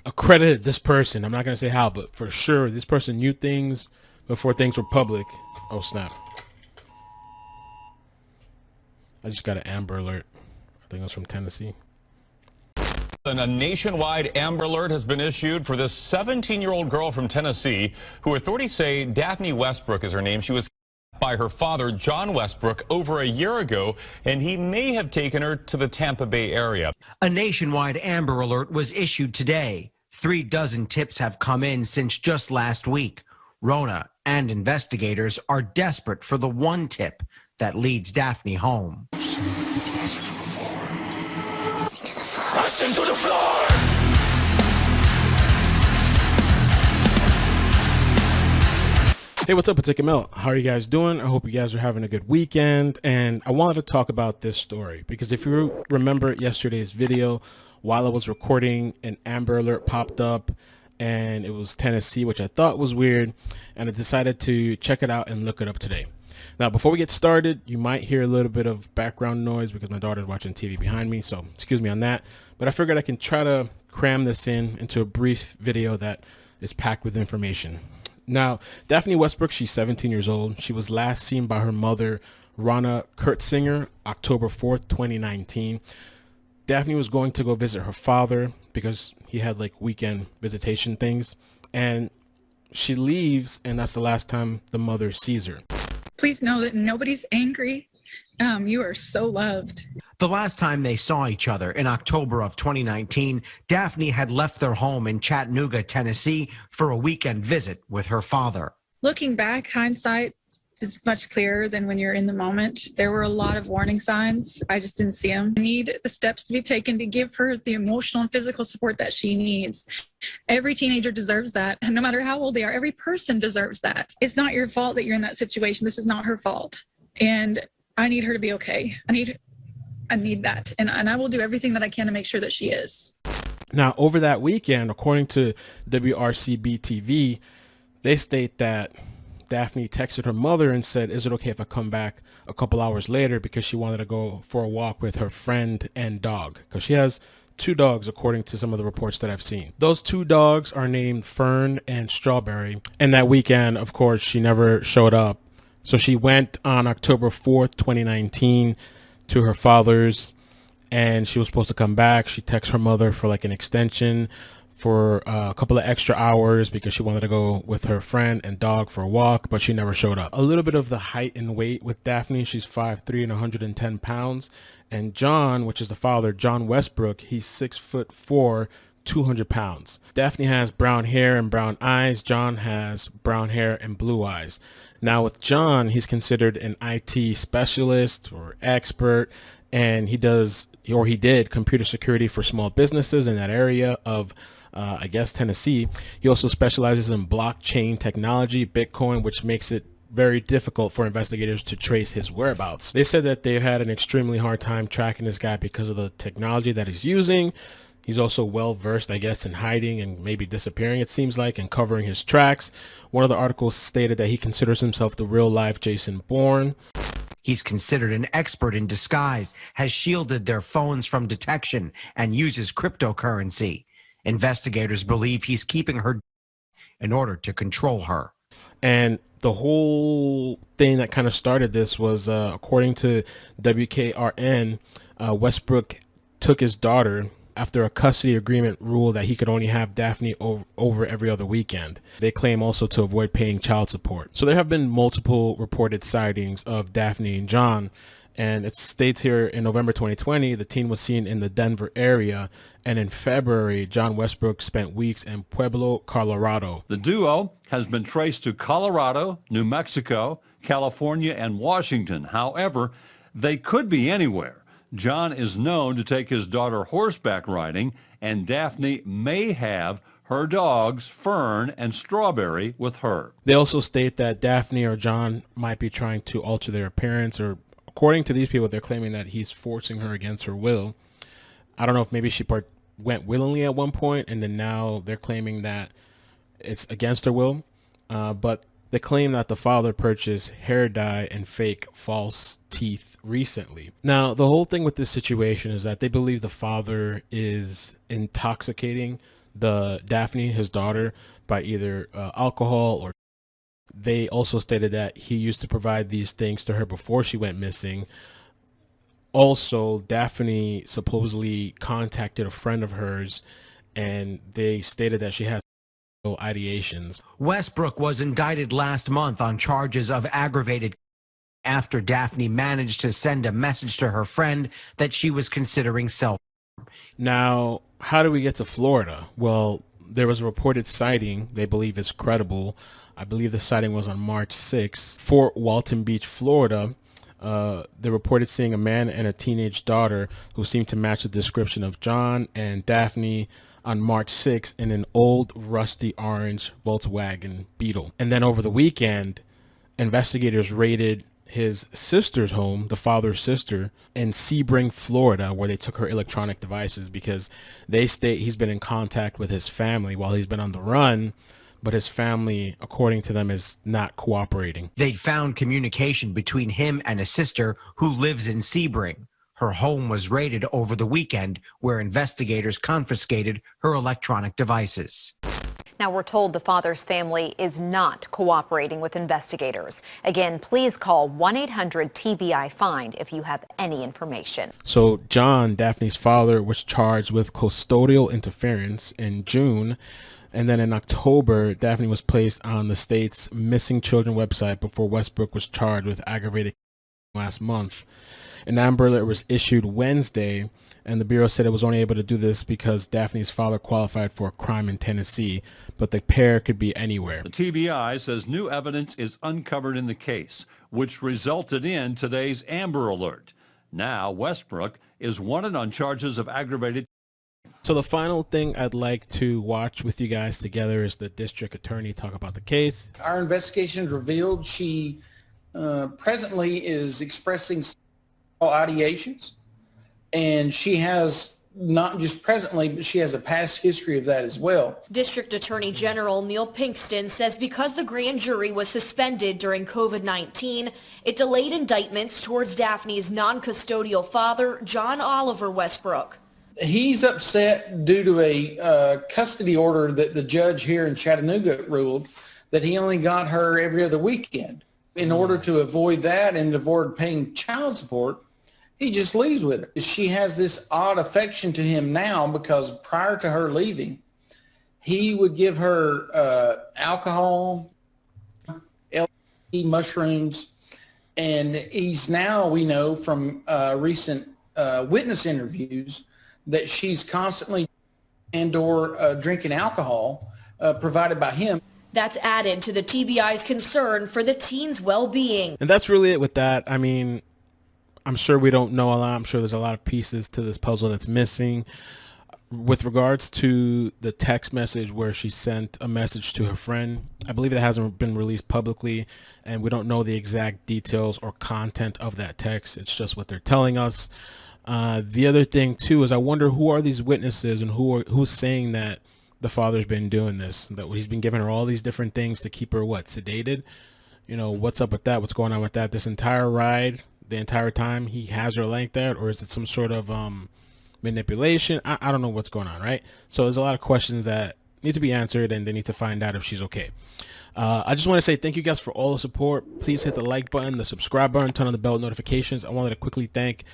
accredited this person. I'm not going to say how, but for sure, this person knew things before things were public. Oh, snap. I just got an Amber Alert. I think it was from Tennessee. And a nationwide Amber Alert has been issued for this 17-year-old girl from Tennessee who authorities say Daphne Westbrook is her name. She was kidnapped by her father, John Westbrook, over a year ago, and he may have taken her to the Tampa Bay area. A nationwide Amber Alert was issued today. 3 dozen tips have come in since just last week. Rhona and investigators are desperate for the one tip that leads Daphne home. To the floor. Hey, what's up? It's iCkEdMeL. How are you guys doing? I hope you guys are having a good weekend. And I wanted to talk about this story because if you remember yesterday's video, while I was recording, an Amber Alert popped up and it was Tennessee, which I thought was weird. And I decided to check it out and look it up today. Now, before we get started, you might hear a little bit of background noise because my daughter's watching TV behind me, so excuse me on that. But I figured I can try to cram this into a brief video that is packed with information. Now, Daphne Westbrook, she's 17 years old. She was last seen by her mother, Rhona Curtsinger, October 4th, 2019. Daphne was going to go visit her father because he had like weekend visitation things. And she leaves, and that's the last time the mother sees her. Please know that nobody's angry. You are so loved. The last time they saw each other in October of 2019, Daphne had left their home in Chattanooga, Tennessee for a weekend visit with her father. Looking back, hindsight is much clearer than when you're in the moment. There were a lot of warning signs. I just didn't see them. I need the steps to be taken to give her the emotional and physical support that she needs. Every teenager deserves that. And no matter how old they are, every person deserves that. It's not your fault that you're in that situation. This is not her fault. And I need her to be okay. I need that. And I will do everything that I can to make sure that she is. Now, over that weekend, according to WRCB TV, they state that Daphne texted her mother and said, "Is it okay if I come back a couple hours later?" because she wanted to go for a walk with her friend and dog, because she has 2 dogs, according to some of the reports that I've seen. Those 2 dogs are named Fern and Strawberry. And that weekend, of course, she never showed up. So she went on October 4th, 2019 to her father's, and she was supposed to come back. She texted her mother for like an extension for a couple of extra hours because she wanted to go with her friend and dog for a walk, but she never showed up. A little bit of the height and weight with Daphne. She's 5'3" and 110 pounds. And John, which is the father, John Westbrook, he's 6'4", 200 pounds. Daphne has brown hair and brown eyes. John has brown hair and blue eyes. Now with John, he's considered an IT specialist or expert, and he did computer security for small businesses in that area of I guess Tennessee. He also specializes in blockchain technology, BitCoin, which makes it very difficult for investigators to trace his whereabouts. They said that they had an extremely hard time tracking this guy because of the technology that he's using. He's also well versed, I guess, in hiding and maybe disappearing, it seems like, and covering his tracks. One of the articles stated that he considers himself the real life Jason Bourne. He's considered an expert in disguise, has shielded their phones from detection, and uses cryptocurrency. Investigators believe he's keeping her in order to control her. And the whole thing that kind of started this was, according to WKRN, Westbrook took his daughter after a custody agreement ruled that he could only have Daphne over every other weekend. They claim also to avoid paying child support. So there have been multiple reported sightings of Daphne and John, and it states here in November 2020, the teen was seen in the Denver area, and in February, John Westbrook spent weeks in Pueblo, Colorado. The duo has been traced to Colorado, New Mexico, California, and Washington. However, they could be anywhere. John is known to take his daughter horseback riding, and Daphne may have her dogs, Fern and Strawberry, with her. They also state that Daphne or John might be trying to alter their appearance, or according to these people, they're claiming that he's forcing her against her will. I don't know if maybe she went willingly at one point, and then now they're claiming that it's against her will. But they claim that the father purchased hair dye and fake false teeth recently. Now, the whole thing with this situation is that they believe the father is intoxicating the Daphne, his daughter, by either alcohol or. They also stated that he used to provide these things to her before she went missing. Also, Daphne supposedly contacted a friend of hers, and they stated that she had ideations. Westbrook was indicted last month on charges of aggravated after Daphne managed to send a message to her friend that she was considering self. Now, how do we get to Florida? Well, there was a reported sighting. They believe it's credible. I believe the sighting was on March 6th. Fort Walton Beach, Florida. They reported seeing a man and a teenage daughter who seemed to match the description of John and Daphne on March 6th in an old rusty orange Volkswagen Beetle. And then over the weekend, investigators raided his sister's home, the father's sister, in Sebring, Florida, where they took her electronic devices because they state he's been in contact with his family while he's been on the run, but his family, according to them, is not cooperating. They'd found communication between him and a sister who lives in Sebring. Her home was raided over the weekend, where investigators confiscated her electronic devices. Now, we're told the father's family is not cooperating with investigators. Again, please call 1-800-TBI-FIND if you have any information. So John, Daphne's father, was charged with custodial interference in June. And then in October, Daphne was placed on the state's missing children website before Westbrook was charged with aggravated last month. An Amber Alert was issued Wednesday, and the Bureau said it was only able to do this because Daphne's father qualified for a crime in Tennessee, but the pair could be anywhere. The TBI says new evidence is uncovered in the case, which resulted in today's Amber Alert. Now Westbrook is wanted on charges of aggravated. So the final thing I'd like to watch with you guys together is the district attorney talk about the case. Our investigations revealed she presently is expressing ideations, and she has not just presently, but she has a past history of that as well. District Attorney General Neil Pinkston says because the grand jury was suspended during COVID-19, it delayed indictments towards Daphne's non-custodial father, John Oliver Westbrook. He's upset due to a custody order that the judge here in Chattanooga ruled that he only got her every other weekend. In order to avoid that and avoid paying child support, he just leaves with her. She has this odd affection to him now because prior to her leaving, he would give her alcohol, LSD, mushrooms, and he's now, we know from recent witness interviews, that she's constantly and/or drinking alcohol provided by him. That's added to the TBI's concern for the teen's well-being. And that's really it with that. I mean, I'm sure we don't know a lot. I'm sure there's a lot of pieces to this puzzle that's missing. With regards to the text message where she sent a message to her friend, I believe it hasn't been released publicly, and we don't know the exact details or content of that text. It's just what they're telling us. The other thing, too, is I wonder who are these witnesses and who's saying that the father's been doing this, that he's been giving her all these different things to keep her, sedated? You know, what's up with that? What's going on with that? This entire ride, the entire time he has her like that, or is it some sort of manipulation? I don't know what's going on, right? So there's a lot of questions that need to be answered, and they need to find out if she's okay. I just want to say thank you guys for all the support. Please hit the like button, the subscribe button, turn on the bell notifications. I wanted to quickly thank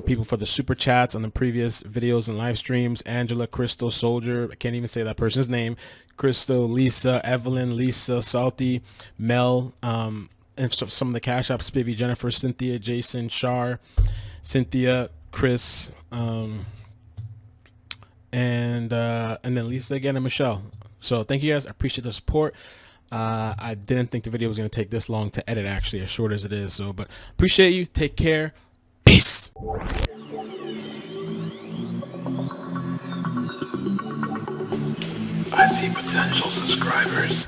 people for the super chats on the previous videos and live streams. Angela, Crystal, Soldier, I can't even say that person's name, Crystal, Lisa, Evelyn, Lisa, Salty, Mel, and some of the cash apps, Spivvy, Jennifer, Cynthia, Jason, Shar, Cynthia, Chris, and then Lisa again, and Michelle. So thank you guys. I appreciate the support. I didn't think the video was going to take this long to edit, actually, as short as it is. So, but appreciate you. Take care. Peace. I see potential subscribers.